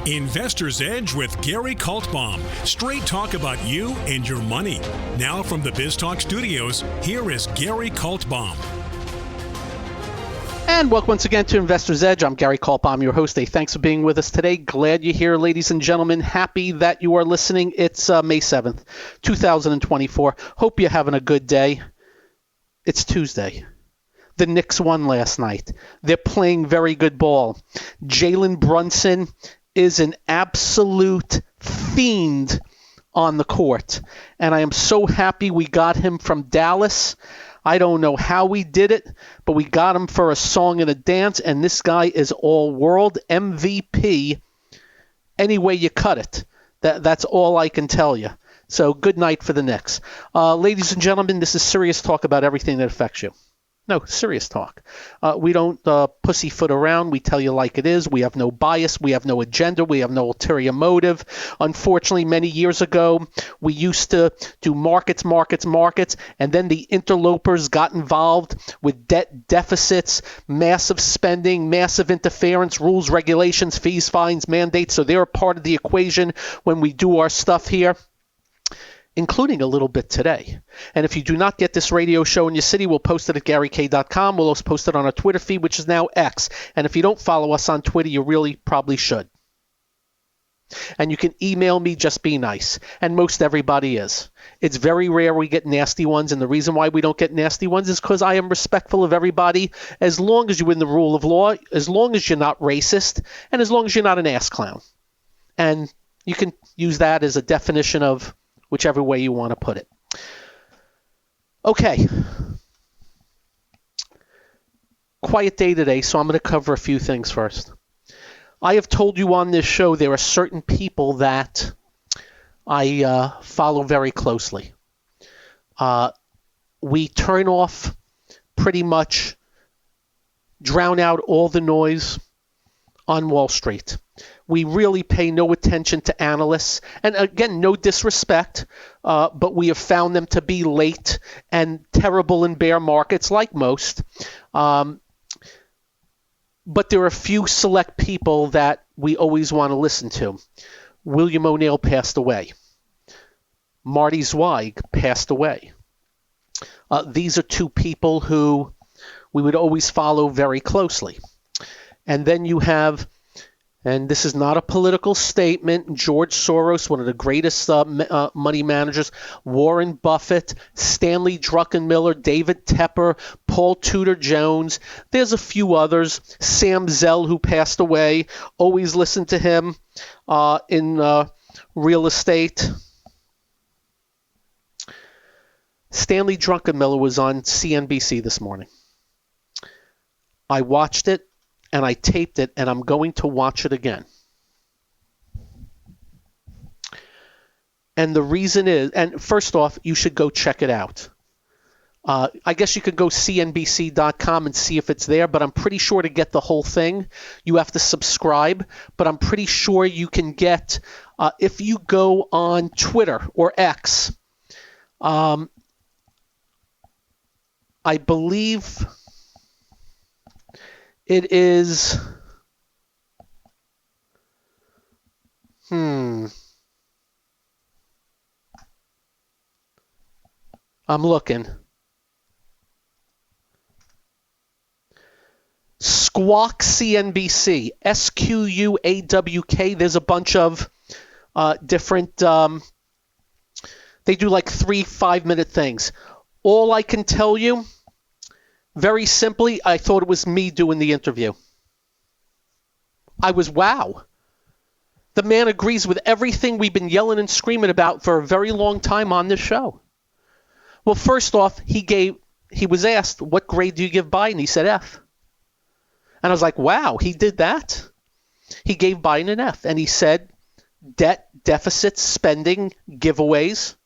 Investor's Edge with Gary Kaltbaum. Straight talk about you and your money. Now from the BizTalk studios, here is Gary Kaltbaum. And welcome once again to Investor's Edge. I'm Gary Kaltbaum, your host. Thanks for being with us today. Glad you're here, ladies and gentlemen. Happy that you are listening. It's May 7th, 2024. Hope you're having a good day. It's Tuesday. The Knicks won last night. They're playing very good ball. Jalen Brunson is an absolute fiend on the court. And I am so happy we got him from Dallas. I don't know how we did it, but we got him for a song and a dance, and this guy is all-world MVP any way you cut it. That's all I can tell you. So good night for the Knicks. Ladies and gentlemen, this is serious talk about everything that affects you. No, serious talk. We don't pussyfoot around. We tell you like it is. We have no bias. We have no agenda. We have no ulterior motive. Unfortunately, many years ago, we used to do markets, and then the interlopers got involved with debt deficits, massive spending, massive interference, rules, regulations, fees, fines, mandates. So they're a part of the equation when we do our stuff here, including a little bit today. And if you do not get this radio show in your city, we'll post it at GaryK.com. We'll also post it on our Twitter feed, which is now X. And if you don't follow us on Twitter, you really probably should. And you can email me, just be nice. And most everybody is. It's very rare we get nasty ones, and the reason why we don't get nasty ones is because I am respectful of everybody, as long as you're in the rule of law, as long as you're not racist, and as long as you're not an ass clown. And you can use that as a definition of whichever way you want to put it. Okay. Quiet day today, so I'm going to cover a few things first. I have told you on this show there are certain people that I follow very closely. We turn off, pretty much drown out all the noise on Wall Street. We really pay no attention to analysts. And again, no disrespect, but we have found them to be late and terrible in bear markets, like most. But there are a few select people that we always want to listen to. William O'Neill passed away. Marty Zweig passed away. These are two people who we would always follow very closely. And then you have, and this is not a political statement, George Soros, one of the greatest money managers, Warren Buffett, Stanley Druckenmiller, David Tepper, Paul Tudor Jones. There's a few others. Sam Zell, who passed away. Always listen to him in real estate. Stanley Druckenmiller was on CNBC this morning. I watched it. And I taped it, and I'm going to watch it again. And the reason is, and first off, you should go check it out. I guess you could go cnbc.com and see if it's there, but I'm pretty sure to get the whole thing, you have to subscribe. But I'm pretty sure you can get, if you go on Twitter or X, I believe it is, I'm looking. Squawk CNBC, SQUAWK. There's a bunch of different, they do like 3-5-minute things. All I can tell you, very simply, I thought it was me doing the interview. I was, wow. The man agrees with everything we've been yelling and screaming about for a very long time on this show. Well, first off, he was asked, what grade do you give Biden? He said F. And I was like, wow, he did that? He gave Biden an F. And he said, debt, deficits, spending, giveaways.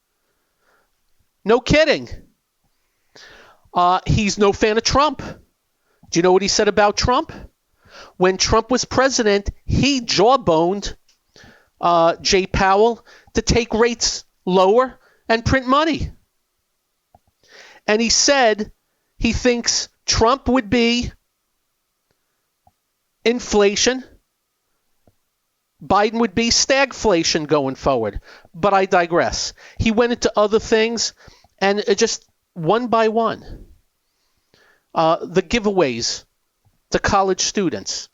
No kidding. He's no fan of Trump. Do you know what he said about Trump? When Trump was president, he jawboned Jay Powell to take rates lower and print money. And he said he thinks Trump would be inflation, Biden would be stagflation going forward. But I digress. He went into other things, and it just one by one. The giveaways to college students.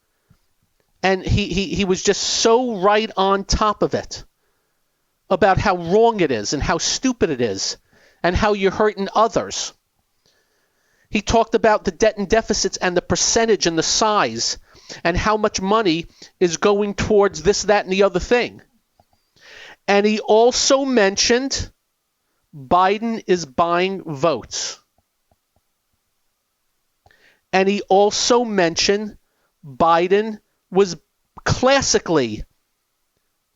And he was just so right on top of it about how wrong it is and how stupid it is and how you're hurting others. He talked about the debt and deficits and the percentage and the size and how much money is going towards this, that, and the other thing. And he also mentioned Biden is buying votes. And he also mentioned Biden was classically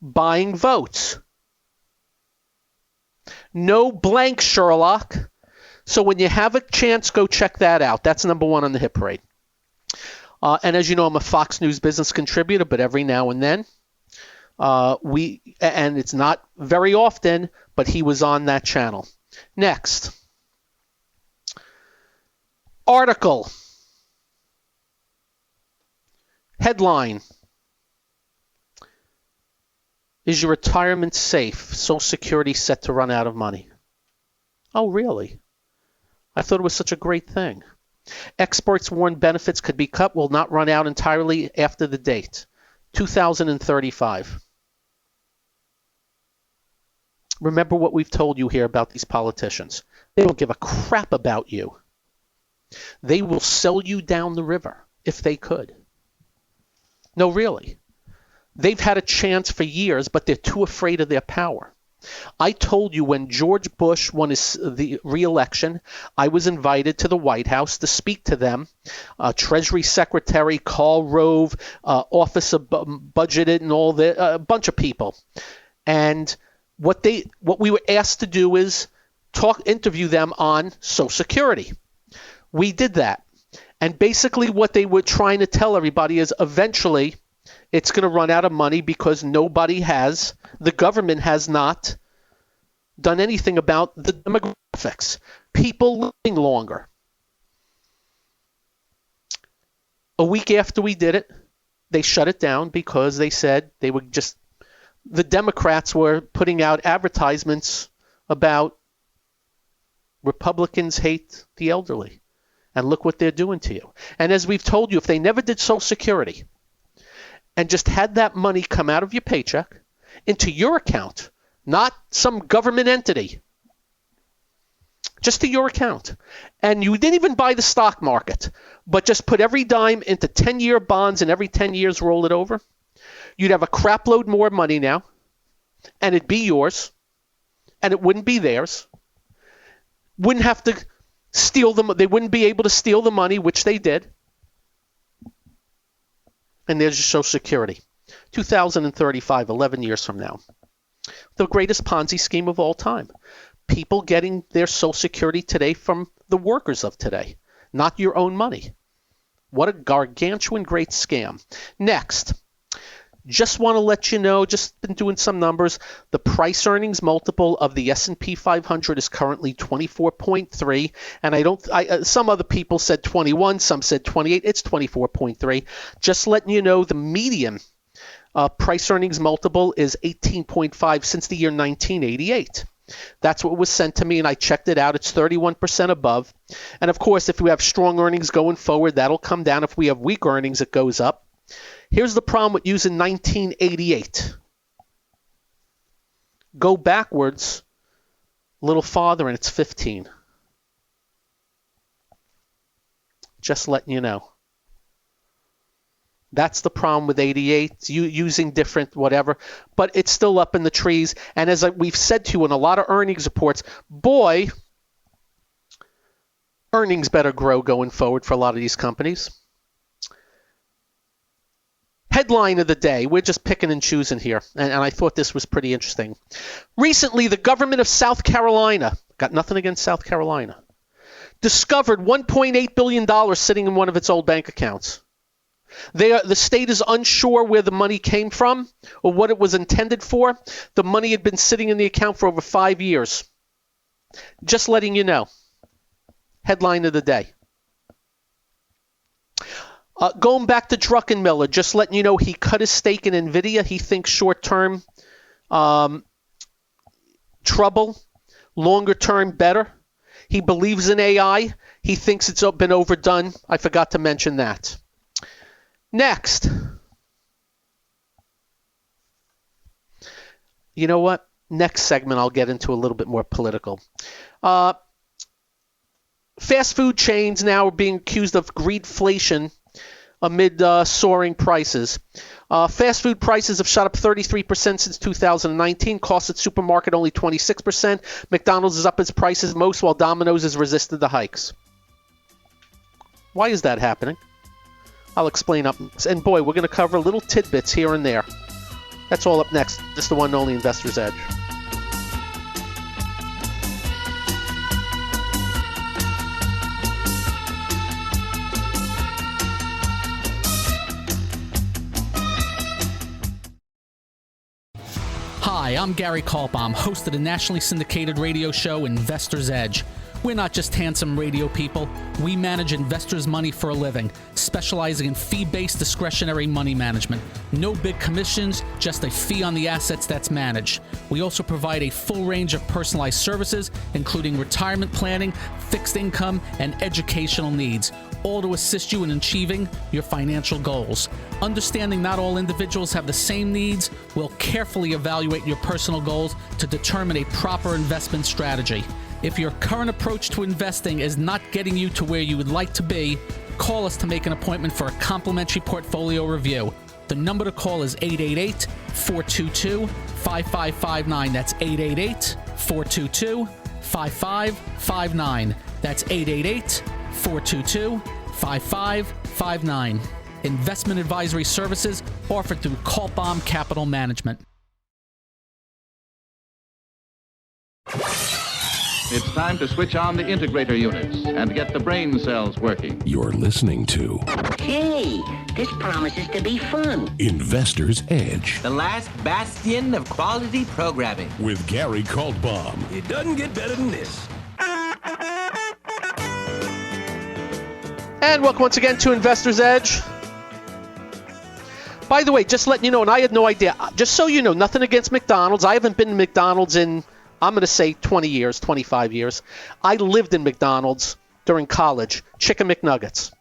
buying votes. No blank, Sherlock. So when you have a chance, go check that out. That's number one on the hit parade. And as you know, I'm a Fox News business contributor, but every now and then, and it's not very often, but he was on that channel. Next. Article. Headline. Is your retirement safe? Social Security set to run out of money. Oh, really? I thought it was such a great thing. Experts warn benefits could be cut, will not run out entirely after the date, 2035. Remember what we've told you here about these politicians. They don't give a crap about you. They will sell you down the river if they could. No, really. They've had a chance for years, but they're too afraid of their power. I told you when George Bush won the re-election, I was invited to the White House to speak to them. Treasury Secretary Karl Rove, Office of Budget and all that, a bunch of people. And what we were asked to do is interview them on Social Security. We did that. And basically what they were trying to tell everybody is eventually it's going to run out of money because the government has not done anything about the demographics. People living longer. A week after we did it, they shut it down because they said the Democrats were putting out advertisements about Republicans hate the elderly. And look what they're doing to you. And as we've told you, if they never did Social Security and just had that money come out of your paycheck into your account, not some government entity, just to your account, and you didn't even buy the stock market, but just put every dime into 10-year bonds and every 10 years roll it over, you'd have a crap load more money now, and it'd be yours, and it wouldn't be theirs. Wouldn't have to steal them. They wouldn't be able to steal the money, which they did. And there's your Social Security. 2035, 11 years from now. The greatest Ponzi scheme of all time. People getting their Social Security today from the workers of today, not your own money. What a gargantuan great scam. Next. Just want to let you know, just been doing some numbers, the price earnings multiple of the S&P 500 is currently 24.3, and some other people said 21, some said 28, it's 24.3. Just letting you know the median price earnings multiple is 18.5 since the year 1988. That's what was sent to me, and I checked it out. It's 31% above. And of course, if we have strong earnings going forward, that'll come down. If we have weak earnings, it goes up. Here's the problem with using 1988. Go backwards a little farther and it's 15. Just letting you know. That's the problem with 88, using different whatever, but it's still up in the trees. And as we've said to you in a lot of earnings reports, boy, earnings better grow going forward for a lot of these companies. Headline of the day. We're just picking and choosing here, and I thought this was pretty interesting. Recently, the government of South Carolina, got nothing against South Carolina, discovered $1.8 billion sitting in one of its old bank accounts. The state is unsure where the money came from or what it was intended for. The money had been sitting in the account for over 5 years. Just letting you know. Headline of the day. Going back to Druckenmiller, just letting you know he cut his stake in NVIDIA. He thinks short-term trouble, longer-term better. He believes in AI. He thinks it's been overdone. I forgot to mention that. Next. You know what? Next segment I'll get into a little bit more political. Fast food chains now are being accused of greedflation amid soaring prices. Fast food prices have shot up 33% since 2019. Costs at supermarket only 26%. McDonald's is up its prices most, while Domino's has resisted the hikes. Why is that happening? I'll explain up next. And boy, we're going to cover little tidbits here and there. That's all up next. This is the one and only Investor's Edge. Hi, I'm Gary Kaltbaum, host of the nationally syndicated radio show Investor's Edge. We're not just handsome radio people. We manage investors' money for a living, specializing in fee-based discretionary money management. No big commissions, just a fee on the assets that's managed. We also provide a full range of personalized services, including retirement planning, fixed income, and educational needs, all to assist you in achieving your financial goals. Understanding not all individuals have the same needs, we'll carefully evaluate your personal goals to determine a proper investment strategy. If your current approach to investing is not getting you to where you would like to be, call us to make an appointment for a complimentary portfolio review. The number to call is 888-422-5559. That's 888-422-5559. That's 888-422-5559. Investment advisory services offered through Kaltbaum Capital Management. It's time to switch on the integrator units and get the brain cells working. You're listening to Hey, this promises to be fun. Investor's Edge The last bastion of quality programming. with Gary Kaltbaum. It doesn't get better than this. And welcome once again to Investor's Edge. By the way, just letting you know, and I had no idea, just so you know, nothing against McDonald's. I haven't been to McDonald's in, I'm going to say 20 years, 25 years. I lived in McDonald's during college, Chicken McNuggets,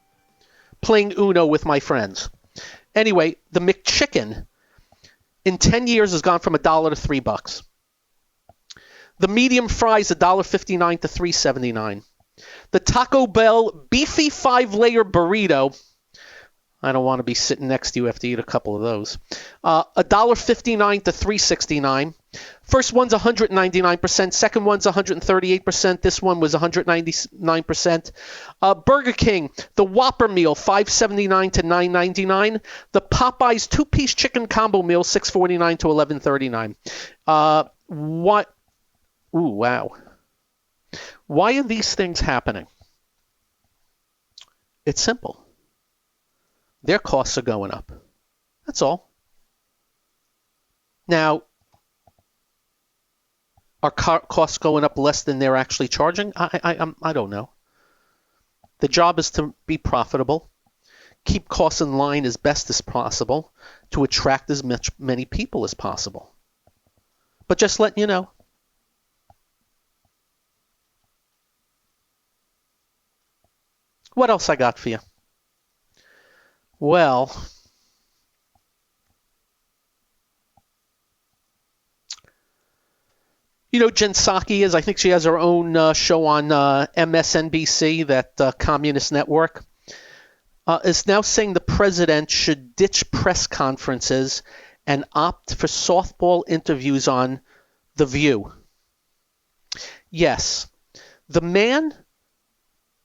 playing Uno with my friends. Anyway, the McChicken in 10 years has gone from $1 to $3. The medium fries $1.59 to $3.79. The Taco Bell beefy 5-layer burrito, I don't want to be sitting next to you after you eat a couple of those, $1.59 to $3.69. First one's 199%, second one's 138%, this one was 199%. Burger King, the Whopper meal, $5.79 to $9.99. The Popeyes two-piece chicken combo meal, $6.49 to $11.39. What? Ooh, wow. Why are these things happening? It's simple. Their costs are going up. That's all. Now, are costs going up less than they're actually charging? I don't know. The job is to be profitable, keep costs in line as best as possible, to attract as many people as possible. But just letting you know. What else I got for you? Well, you know, Jen Psaki is, I think she has her own show on MSNBC, that communist network, is now saying the president should ditch press conferences and opt for softball interviews on The View. Yes, the man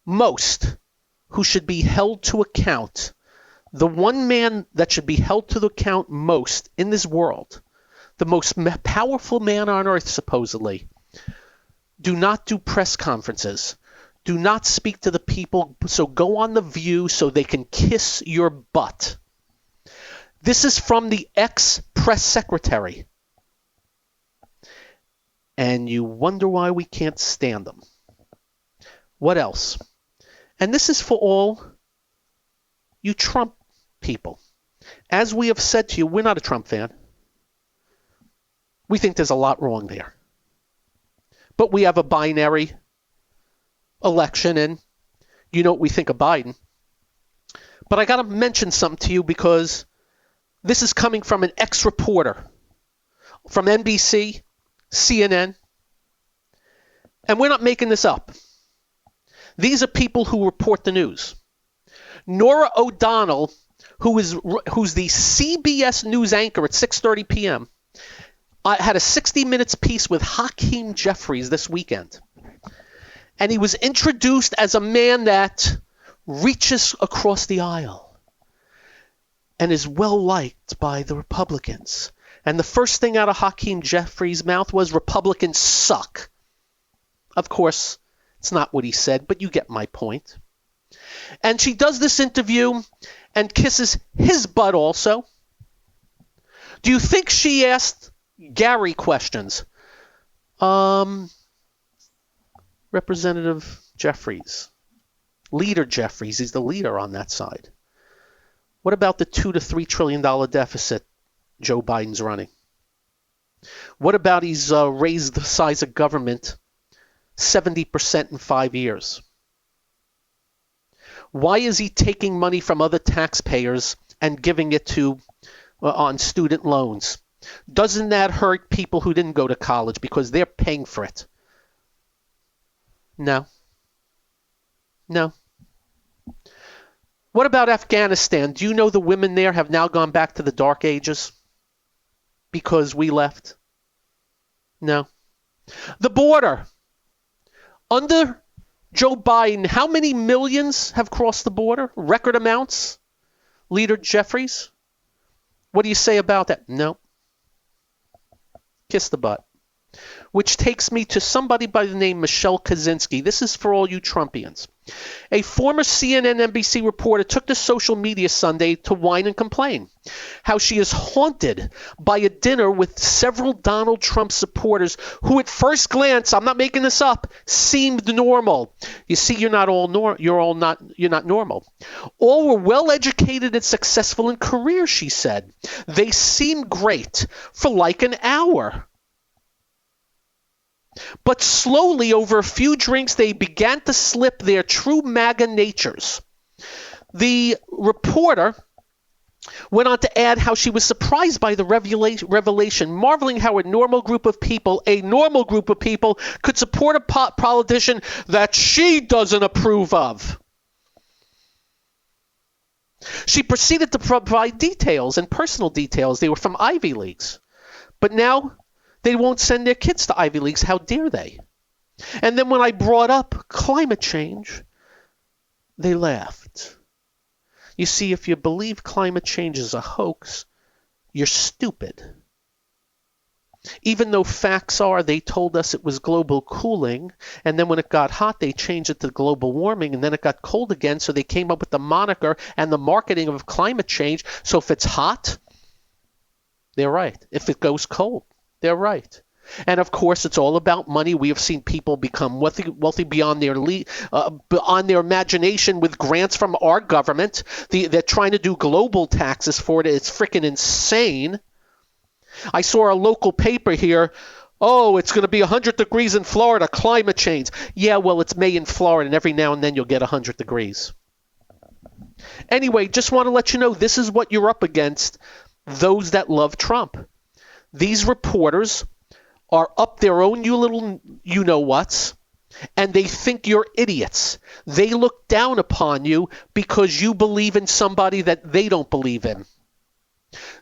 most who should be held to account, the one man that should be held to account most in this world, the most powerful man on earth, supposedly, do not do press conferences. Do not speak to the people, so go on The View so they can kiss your butt. This is from the ex-press secretary. And you wonder why we can't stand them. What else? And this is for all You Trump people, as we have said to you, we're not a Trump fan. We think there's a lot wrong there. But we have a binary election, and you know what we think of Biden. But I got to mention something to you because this is coming from an ex-reporter from NBC, CNN, and we're not making this up. These are people who report the news. Norah O'Donnell, who's the CBS News anchor at 6:30 p.m., had a 60 Minutes piece with Hakeem Jeffries this weekend. And he was introduced as a man that reaches across the aisle and is well-liked by the Republicans. And the first thing out of Hakeem Jeffries' mouth was, Republicans suck. Of course, it's not what he said, but you get my point. And she does this interview and kisses his butt also. Do you think she asked Gary questions? Representative Jeffries, Leader Jeffries, he's the leader on that side. What about the $2 to $3 trillion deficit Joe Biden's running? What about he's raised the size of government 70% in 5 years? Why is he taking money from other taxpayers and giving it to on student loans? Doesn't that hurt people who didn't go to college because they're paying for it? No. What about Afghanistan? Do you know the women there have now gone back to the dark ages because we left? No. The border. Under Joe Biden, how many millions have crossed the border? Record amounts? Leader Jeffries? What do you say about that? No. Kiss the butt. Which takes me to somebody by the name Michelle Kaczynski. This is for all you Trumpians. A former CNN NBC reporter took to social media Sunday to whine and complain how she is haunted by a dinner with several Donald Trump supporters who at first glance, I'm not making this up, seemed normal. You see, you're not normal. All were well educated and successful in careers, she said. They seemed great for like an hour. But slowly, over a few drinks, they began to slip their true MAGA natures. The reporter went on to add how she was surprised by the revelation, marveling how a normal group of people could support a politician that she doesn't approve of. She proceeded to provide details and personal details. They were from Ivy Leagues. But now they won't send their kids to Ivy Leagues. How dare they? And then when I brought up climate change, they laughed. You see, if you believe climate change is a hoax, you're stupid. Even though facts are, they told us it was global cooling, and then when it got hot, they changed it to global warming, and then it got cold again, so they came up with the moniker and the marketing of climate change. So if it's hot, they're right. If it goes cold, they're right. And of course, it's all about money. We have seen people become wealthy beyond their imagination with grants from our government. They're trying to do global taxes for it. It's freaking insane. I saw a local paper here. Oh, it's going to be 100 degrees in Florida, climate change. Yeah, well, it's May in Florida, and every now and then you'll get 100 degrees. Anyway, just want to let you know, this is what you're up against, those that love Trump. These reporters are up their own you-know-whats, and they think you're idiots. They look down upon you because you believe in somebody that they don't believe in.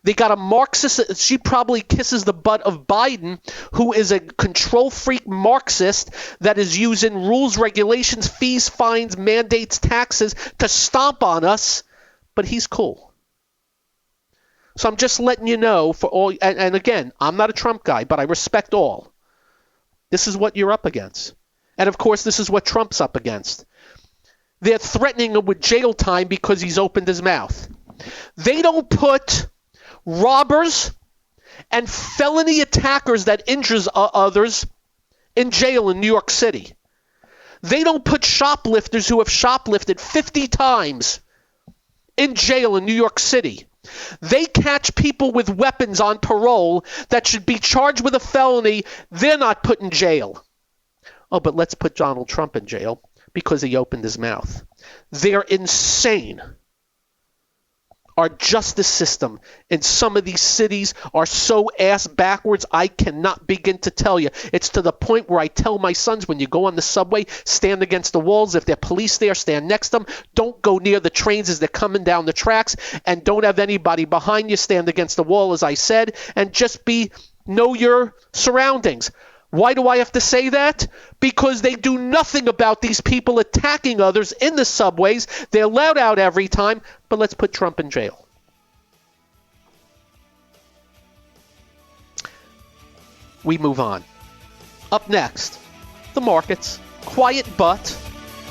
They got a Marxist. She probably kisses the butt of Biden, who is a control freak Marxist that is using rules, regulations, fees, fines, mandates, taxes to stomp on us, but he's cool. So I'm just letting you know for all, and again, I'm not a Trump guy, but I respect all. This is what you're up against. And of course, this is what Trump's up against. They're threatening him with jail time because he's opened his mouth. They don't put robbers and felony attackers that injures others in jail in New York City. They don't put shoplifters who have shoplifted 50 times in jail in New York City. They catch people with weapons on parole that should be charged with a felony. They're not put in jail. Oh, but let's put Donald Trump in jail because he opened his mouth. They're insane. Our justice system in some of these cities are so ass backwards, I cannot begin to tell you. It's to the point where I tell my sons, when you go on the subway, stand against the walls. If there are police there, stand next to them. Don't go near the trains as they're coming down the tracks, and don't have anybody behind you. Stand against the wall, as I said, and just know your surroundings. Why do I have to say that? Because they do nothing about these people attacking others in the subways. They're let out every time, but let's put Trump in jail. We move on. Up next, the markets. Quiet but.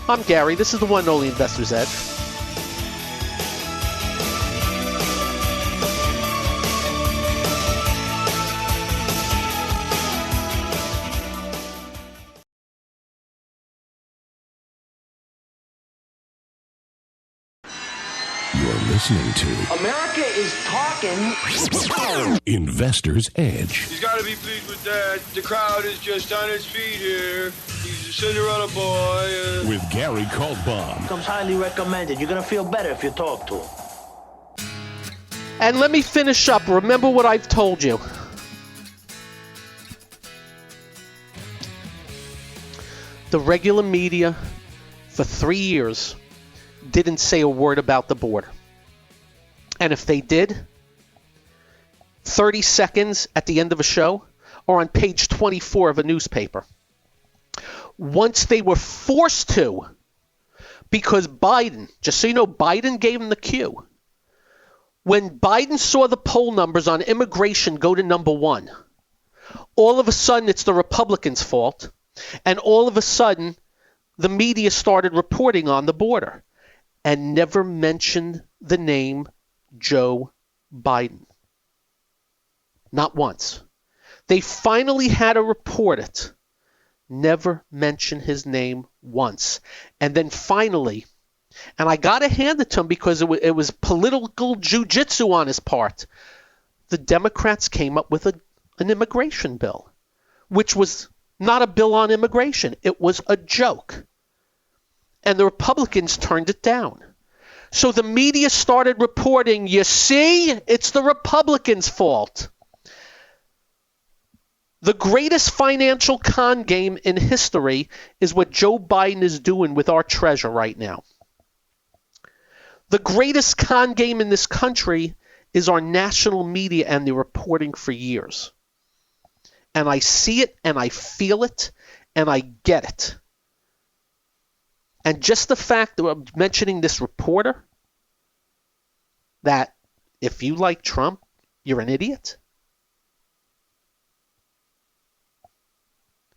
I'm Gary. This is the one and only Investor's Edge. Listening to America is talking. Investor's Edge. He's got to be pleased with that. The crowd is just on its feet here. He's a Cinderella boy. With Gary Kaltbaum. Comes highly recommended. You're going to feel better if you talk to him. And let me finish up. Remember what I've told you. The regular media for 3 years didn't say a word about the border. And if they did, 30 seconds at the end of a show or on page 24 of a newspaper. Once they were forced to, because Biden, just so you know, Biden gave them the cue. When Biden saw the poll numbers on immigration go to number one, all of a sudden it's the Republicans' fault. And all of a sudden, the media started reporting on the border and never mentioned the name Joe Biden. Not once. They finally had to report it. Never mention his name once. And then finally, and I got to hand it to him because it was political jujitsu on his part, the Democrats came up with an immigration bill, which was not a bill on immigration. It was a joke. And the Republicans turned it down. So the media started reporting, you see, it's the Republicans' fault. The greatest financial con game in history is what Joe Biden is doing with our treasure right now. The greatest con game in this country is our national media and the reporting for years. And I see it and I feel it and I get it. And just the fact that I'm mentioning this reporter, that if you like Trump, you're an idiot.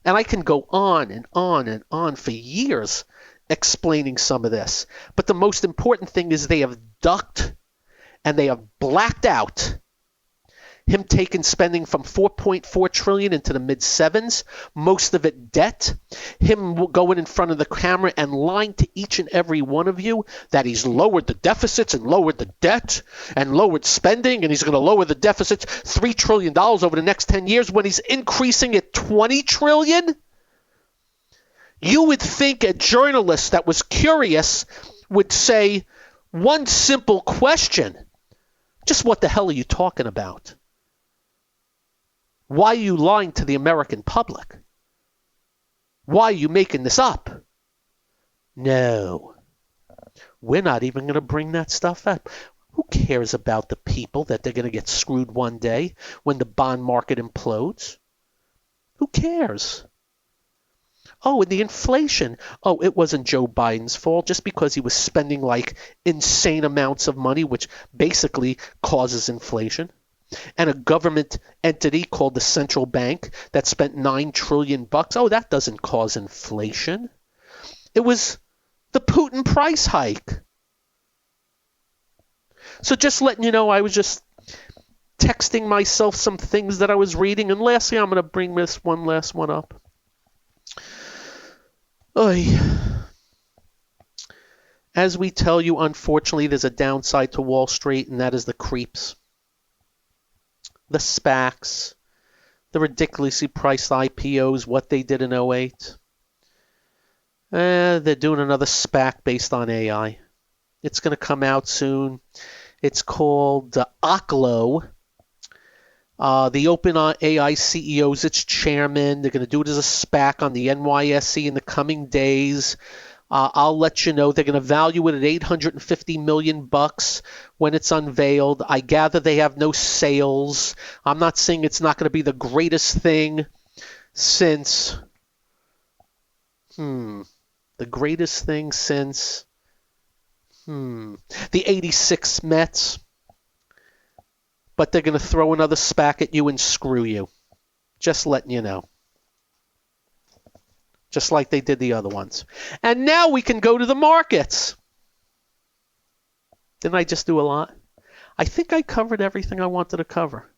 And I can go on and on and on for years explaining some of this. But the most important thing is they have ducked and they have blacked out him taking spending from $4.4 trillion into the mid-sevens, most of it debt, him going in front of the camera and lying to each and every one of you that he's lowered the deficits and lowered the debt and lowered spending, and he's going to lower the deficits $3 trillion over the next 10 years when he's increasing it $20 trillion. You would think a journalist that was curious would say one simple question: just what the hell are you talking about? Why are you lying to the American public? Why are you making this up? No. We're not even going to bring that stuff up. Who cares about the people that they're going to get screwed one day when the bond market implodes? Who cares? Oh, and the inflation. Oh, it wasn't Joe Biden's fault just because he was spending like insane amounts of money, which basically causes inflation. And a government entity called the central bank that spent $9 trillion. Oh, that doesn't cause inflation. It was the Putin price hike. So just letting you know, I was just texting myself some things that I was reading. And lastly, I'm going to bring this one last one up. Oy. As we tell you, unfortunately, there's a downside to Wall Street, and that is the creeps, the SPACs, the ridiculously priced IPOs, what they did in 08. They're doing another SPAC based on AI. It's going to come out soon. It's called Oklo. The OpenAI CEO is its chairman. They're going to do it as a SPAC on the NYSE in the coming days. I'll let you know. They're going to value it at $850 million when it's unveiled. I gather they have no sales. I'm not saying it's not going to be the greatest thing since the 86 Mets. But they're going to throw another SPAC at you and screw you. Just letting you know. Just like they did the other ones. And now we can go to the markets. Didn't I just do a lot? I think I covered everything I wanted to cover.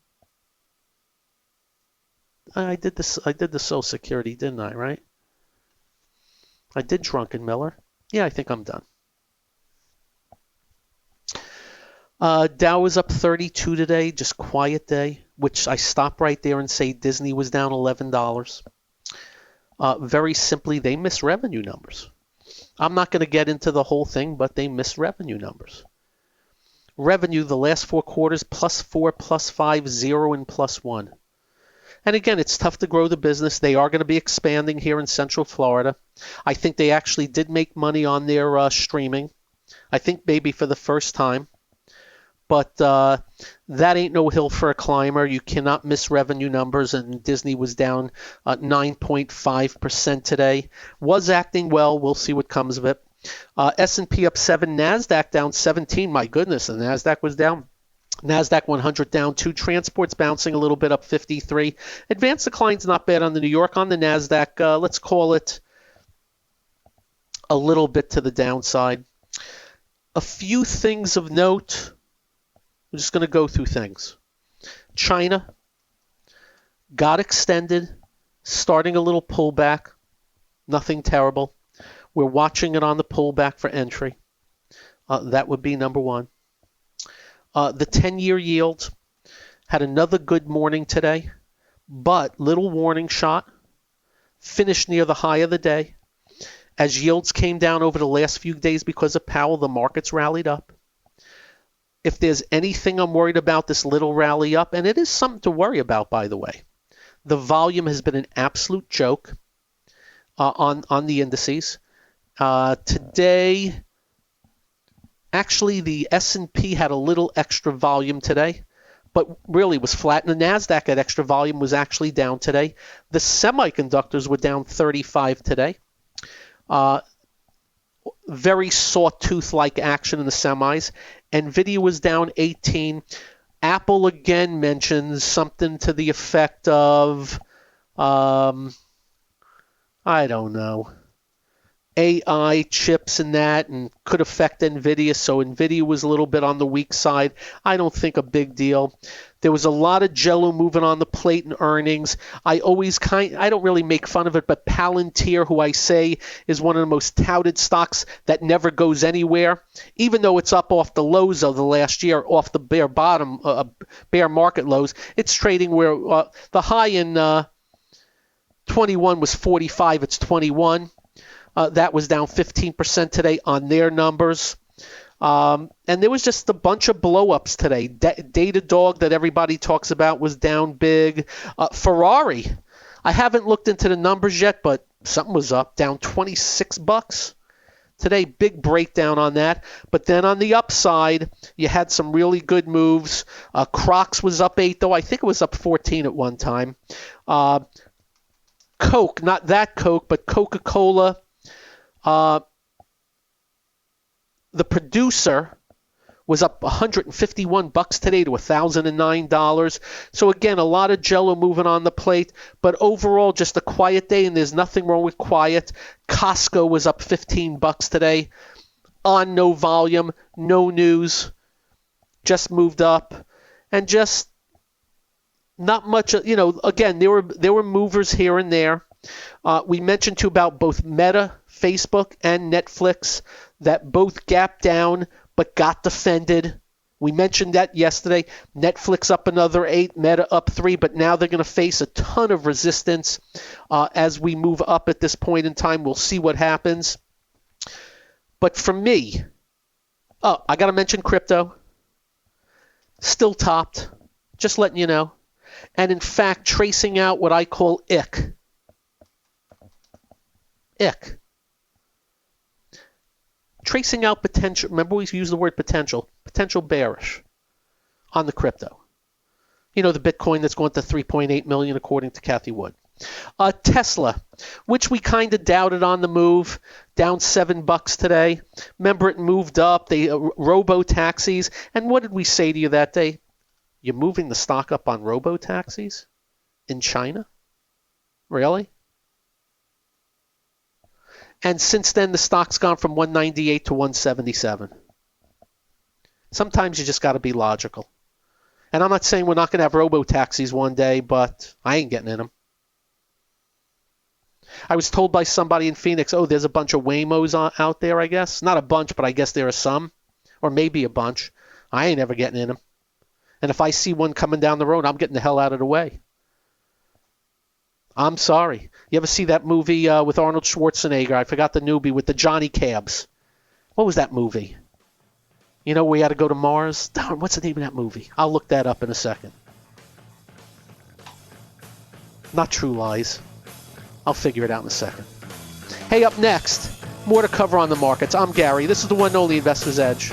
I did this. I did the Social Security, didn't I, right? I did Druckenmiller. Yeah, I think I'm done. Dow was up 32 today, just quiet day, which I stop right there and say Disney was down $11. Very simply, they missed revenue numbers. I'm not going to get into the whole thing, but they missed revenue numbers. Revenue, the last 4 quarters, +4, +5, 0, and +1. And again, it's tough to grow the business. They are going to be expanding here in Central Florida. I think they actually did make money on their streaming. I think maybe for the first time. But that ain't no hill for a climber. You cannot miss revenue numbers, and Disney was down 9.5% today. Was acting well. We'll see what comes of it. S&P up 7, NASDAQ down 17. My goodness, the NASDAQ was down. NASDAQ 100 down 2. Transport's bouncing a little bit, up 53. Advanced decline's not bad on the New York. On the NASDAQ, let's call it a little bit to the downside. A few things of note. I'm just going to go through things. China got extended, starting a little pullback. Nothing terrible. We're watching it on the pullback for entry. That would be number one. The 10-year yield had another good morning today, but little warning shot. Finished near the high of the day. As yields came down over the last few days because of Powell, the markets rallied up. If there's anything I'm worried about, this little rally up, and it is something to worry about, by the way. The volume has been an absolute joke on the indices. Today, actually, the S&P had a little extra volume today, but really was flat. And the NASDAQ at extra volume was actually down today. The semiconductors were down 35 today. Very sawtooth-like action in the semis. NVIDIA was down 18. Apple again mentions something to the effect of, I don't know, AI chips and that, and could affect NVIDIA. So NVIDIA was a little bit on the weak side. I don't think a big deal. There was a lot of jello moving on the plate in earnings. I don't really make fun of it, but Palantir, who I say is one of the most touted stocks that never goes anywhere, even though it's up off the lows of the last year, off the bear market lows, it's trading where the high in 21 was 45. It's 21. That was down 15% today on their numbers. And there was just a bunch of blow-ups today. Datadog that everybody talks about was down big. Ferrari, I haven't looked into the numbers yet, but something was up, down $26 today. Big breakdown on that. But then on the upside, you had some really good moves. Crocs was up 8, though. I think it was up 14 at one time. Coke, not that Coke, but Coca-Cola. The producer was up $151 today to $1,009. So again, a lot of jello moving on the plate, but overall just a quiet day, and there's nothing wrong with quiet. Costco was up $15 today on no volume, no news, just moved up, and just not much. Again, there were movers here and there. We mentioned too about both Meta, Facebook, and Netflix that both gapped down but got defended. We mentioned that yesterday. Netflix up another 8, Meta up 3, but now they're going to face a ton of resistance as we move up at this point in time. We'll see what happens. But for me, I got to mention crypto. Still topped, just letting you know. And in fact, tracing out what I call IC. IC. Tracing out potential, remember we use the word potential bearish on the crypto. You know, the Bitcoin that's going to 3.8 million according to Cathie Wood. Tesla, which we kind of doubted on the move, down $7 today. Remember it moved up, they robo-taxis. And what did we say to you that day? You're moving the stock up on robo-taxis in China? Really? And since then, the stock's gone from 198 to 177. Sometimes you just got to be logical. And I'm not saying we're not going to have robo-taxis one day, but I ain't getting in them. I was told by somebody in Phoenix, there's a bunch of Waymos out there, I guess. Not a bunch, but I guess there are some. Or maybe a bunch. I ain't ever getting in them. And if I see one coming down the road, I'm getting the hell out of the way. I'm sorry. You ever see that movie with Arnold Schwarzenegger? I forgot the newbie with the Johnny Cabs. What was that movie? You know, we had to go to Mars? Darn, what's the name of that movie? I'll look that up in a second. Not True Lies. I'll figure it out in a second. Hey, up next, more to cover on the markets. I'm Gary. This is the one and only Investor's Edge.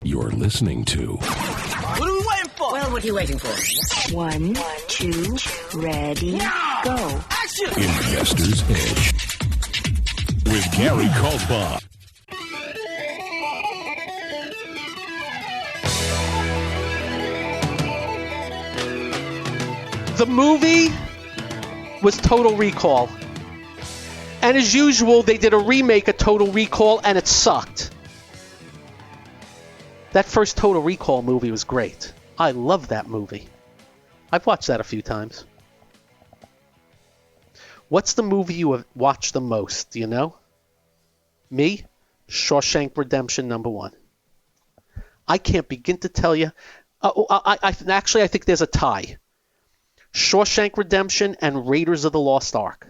You're listening to... What are we waiting for? Well, what are you waiting for? 1, 2, ready, go. Action! Investor's Edge with Gary Kaltbaum. The movie was Total Recall. And as usual, they did a remake of Total Recall, and it sucked. That first Total Recall movie was great. I love that movie. I've watched that a few times. What's the movie you have watched the most? Do you know? Me? Shawshank Redemption #1. I can't begin to tell you. I think there's a tie. Shawshank Redemption and Raiders of the Lost Ark.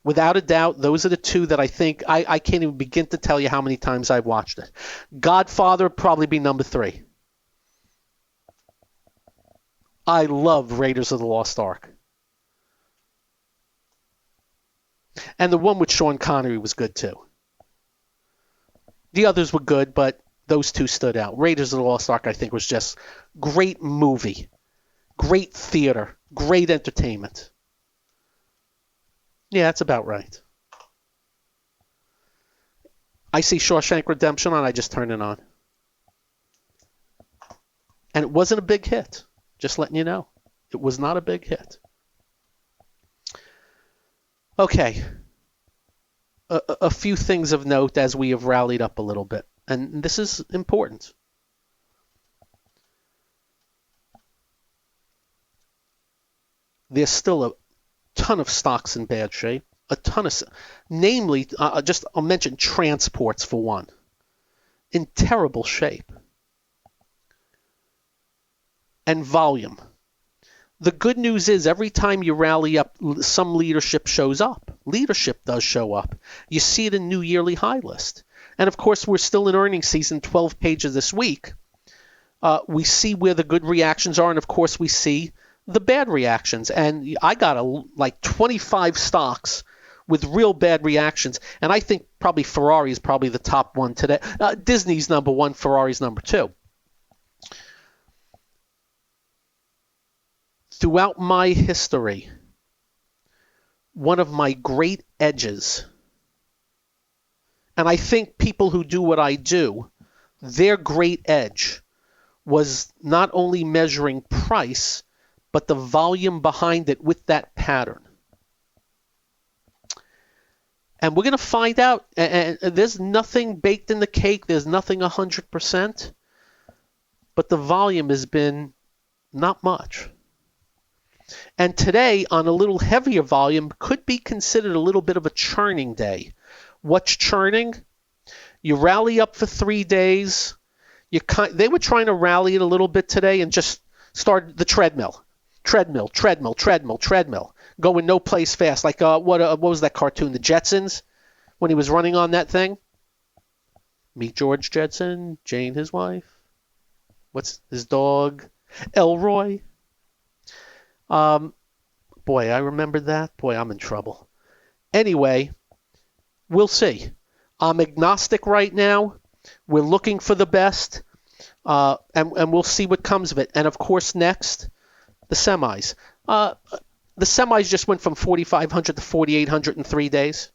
Without a doubt, those are the two that I think I can't even begin to tell you how many times I've watched it. Godfather would probably be number 3. I love Raiders of the Lost Ark. And the one with Sean Connery was good too. The others were good, but those two stood out. Raiders of the Lost Ark, I think, was just great movie. Great theater. Great entertainment. Yeah, that's about right. I see Shawshank Redemption on, I just turn it on. And it wasn't a big hit. Just letting you know. It was not a big hit. Okay. A few things of note as we have rallied up a little bit. And this is important. There's still a ton of stocks in bad shape. A ton of, namely, I'll mention transports for one. In terrible shape. And volume. The good news is every time you rally up, some leadership shows up. Leadership does show up. You see it in new yearly high list. And of course, we're still in earnings season, 12 pages this week. We see where the good reactions are, and of course, we see the bad reactions. And I got like 25 stocks with real bad reactions. And I think probably Ferrari is probably the top one today. Disney's number 1, Ferrari's number 2. throughout my history, one of my great edges, and I think people who do what I do, their great edge was not only measuring price, but the volume behind it with that pattern. And we're going to find out, and there's nothing baked in the cake, there's nothing 100%, but the volume has been not much. And today, on a little heavier volume, could be considered a little bit of a churning day. What's churning? You rally up for 3 days. They were trying to rally it a little bit today and just start the treadmill, going no place fast. Like what was that cartoon, The Jetsons, when he was running on that thing? Meet George Jetson, Jane, his wife. What's his dog? Elroy. Boy, I remember that. Boy, I'm in trouble. Anyway, we'll see. I'm agnostic right now. We're looking for the best, and we'll see what comes of it. And, of course, next, the semis. The semis just went from 4,500 to 4,800 in 3 days.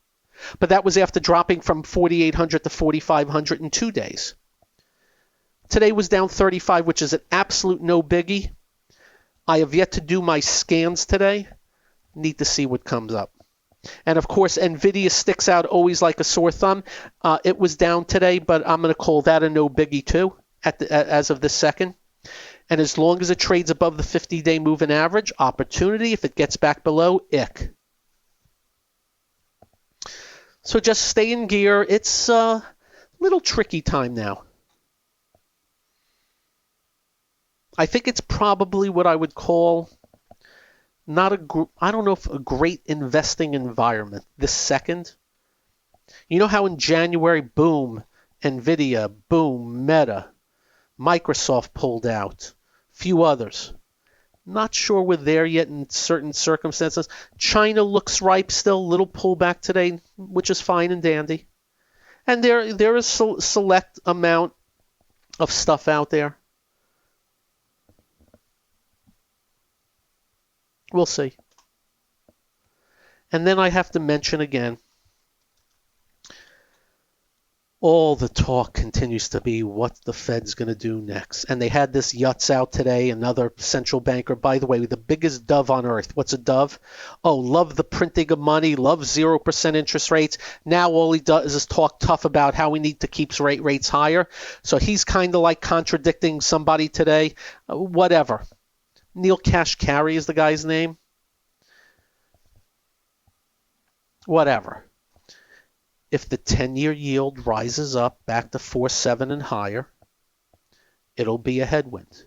But that was after dropping from 4,800 to 4,500 in 2 days. Today was down 35, which is an absolute no biggie. I have yet to do my scans today. Need to see what comes up. And, of course, NVIDIA sticks out always like a sore thumb. It was down today, but I'm going to call that a no biggie too as of this second. And as long as it trades above the 50-day moving average, opportunity. If it gets back below, ick. So just stay in gear. It's a little tricky time now. I think it's probably what I would call I don't know if a great investing environment this second. You know how in January, boom, NVIDIA, boom, Meta, Microsoft pulled out, few others. Not sure we're there yet in certain circumstances. China looks ripe still, little pullback today, which is fine and dandy. And there is a select amount of stuff out there. We'll see. And then I have to mention again, all the talk continues to be what the Fed's going to do next. And they had this Yutz out today, another central banker. By the way, the biggest dove on earth. What's a dove? Oh, love the printing of money, love 0% interest rates. Now all he does is talk tough about how we need to keep rates higher. So he's kind of like contradicting somebody today. Whatever. Neil Kashkari is the guy's name. Whatever. If the 10-year yield rises up back to 4.7 and higher, it'll be a headwind.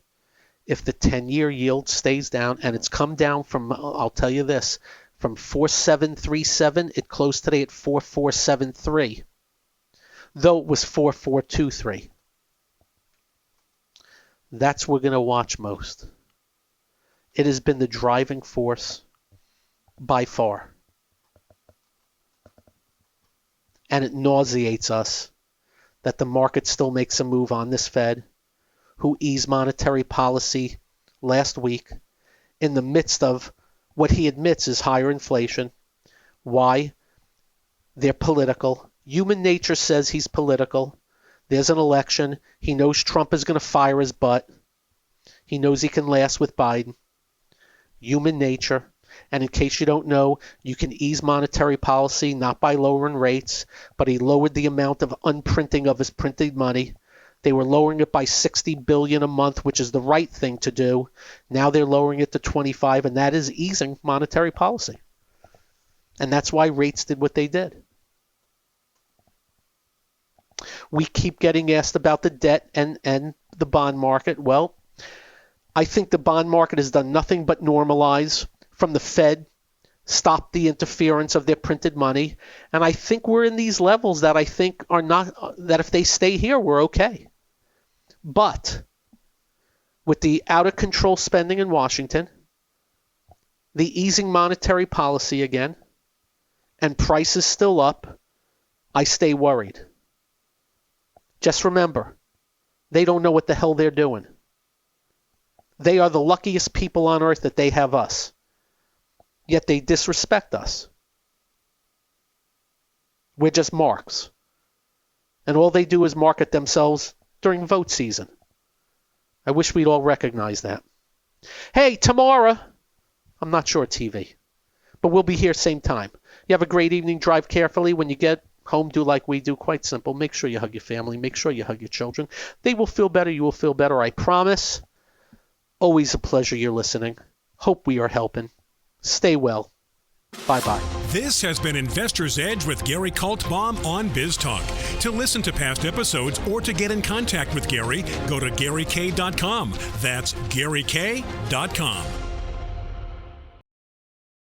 If the 10-year yield stays down, and it's come down from, I'll tell you this, from 4.737, it closed today at 4.473, though it was 4.423. That's what we're going to watch most. It has been the driving force by far. And it nauseates us that the market still makes a move on this Fed, who eased monetary policy last week in the midst of what he admits is higher inflation. Why? They're political. Human nature says he's political. There's an election. He knows Trump is going to fire his butt. He knows he can last with Biden. Human nature. And in case you don't know, you can ease monetary policy not by lowering rates, but he lowered the amount of unprinting of his printed money. They were lowering it by $60 billion a month, which is the right thing to do. Now they're lowering it to 25, and that is easing monetary policy. And that's why rates did what they did. We keep getting asked about the debt and the bond market. Well, I think the bond market has done nothing but normalize from the Fed, stop the interference of their printed money. And I think we're in these levels that I think are not, that if they stay here, we're okay. But with the out of control spending in Washington, the easing monetary policy again, and prices still up, I stay worried. Just remember, they don't know what the hell they're doing. They are the luckiest people on earth that they have us. Yet they disrespect us. We're just marks. And all they do is market themselves during vote season. I wish we'd all recognize that. Hey, tomorrow, I'm not sure TV, but we'll be here same time. You have a great evening. Drive carefully. When you get home, do like we do. Quite simple. Make sure you hug your family. Make sure you hug your children. They will feel better. You will feel better. I promise. Always a pleasure you're listening. Hope we are helping. Stay well. Bye-bye. This has been Investor's Edge with Gary Kaltbaum on BizTalk. To listen to past episodes or to get in contact with Gary, go to GaryK.com. That's GaryK.com.